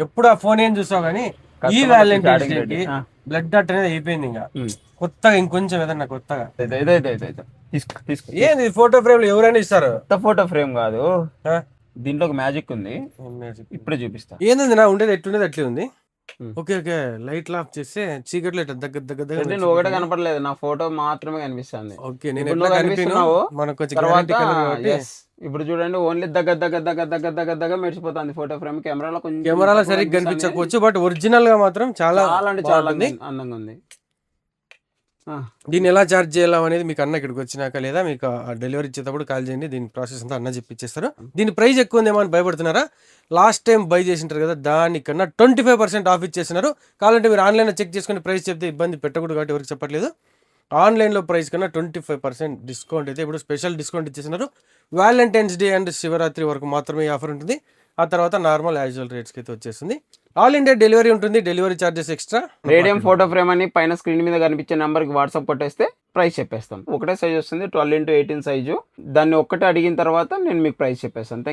ఎప్పుడు ఆ ఫోన్ ఏం చూసావు కానీ ఈ వ్యాలంటైన్స్ డేకి బ్లడ్ డట్ అనేది అయిపోయింది. ఇంకా కొత్తగా ఇంకొంచెం ఏదన్నా కొత్తగా ఏంది ఫోటో ఫ్రేమ్ ఎవరైనా ఇస్తారు. కొత్త ఫోటో ఫ్రేమ్ కాదు, దీంట్లో ఒక మ్యాజిక్ ఉంది, ఇప్పుడే చూపిస్తా. ఏంది నా ఉండేది ఎట్లుండేది అట్లే ఉంది. ఓకే ఓకే, లైట్ ఆఫ్ చేస్తే చీకట్లో ఇట్లా దగ్గర దగ్గర దగ్గర నువ్వు ఒకటే కనపడలేదు, నా ఫోటో మాత్రమే కనిపిస్తుంది. ఓకే, నేను ఎట్లా కనిపిస్తున్నావు మనకు కొంచెం గ్యారెంటీ కలర్ కాబట్టి. ఇప్పుడు చూడండి, ఓన్లీ దగ్గర దగ్గర దగ్గర దగ్గర దగ్గర దగ్గర మెరిసిపోతుంది ఫోటో ఫ్రేమ్. కెమెరాలో కొంచెం కెమెరాలో సరిగ్గా కనిపించకపోవచ్చు, బట్ ఒరిజినల్ గా మాత్రం చాలా అంటే చాలా అందంగా ఉంది. దీన్ని ఎలా ఛార్జ్ చేయాలా అనేది మీకు అన్న ఇక్కడికి వచ్చినాక లేదా మీకు డెలివరీ ఇచ్చేటప్పుడు కాల్ చేయండి. దీని ప్రాసెస్ అంతా అన్న చెప్పిచ్చేస్తారు. దీని ప్రైస్ ఎక్కువ ఉందేమో అని భయపడుతున్నారా? లాస్ట్ టైం బై చేసింటారు కదా, దానికన్నా 25% ఆఫ్ ఇచ్చేస్తున్నారు. కావాలంటే మీరు ఆన్లైన్లో చెక్ చేసుకుని ప్రైస్ చెప్తే ఇబ్బంది పెట్టకూడదు కాబట్టి ఎవరికి చెప్పట్లేదు. ఆన్లైన్లో ప్రైస్ కన్నా 25% డిస్కౌంట్ అయితే ఇప్పుడు స్పెషల్ డిస్కౌంట్ ఇచ్చేస్తున్నారు. వ్యాలంటైన్స్ డే అండ్ శివరాత్రి వరకు మాత్రమే ఆఫర్ ఉంటుంది. ఆ తర్వాత నార్మల్ యాజువల్ రేట్స్కి అయితే వచ్చేస్తుంది. ఆల్ ఇండియా డెలివరీ ఉంటుంది. Delivery charges extra. Radium photo frame అని పైన స్క్రీన్ మీద కనిపించే నెంబర్కి వాట్సాప్ కొట్టేస్తే ప్రైస్ చెప్పేస్తాం. ఒకటే సైజ్ వస్తుంది, 12x18 సైజు. దాన్ని ఒక్కటే అడిగిన తర్వాత నేను మీకు ప్రైస్ చెప్పేస్తాను.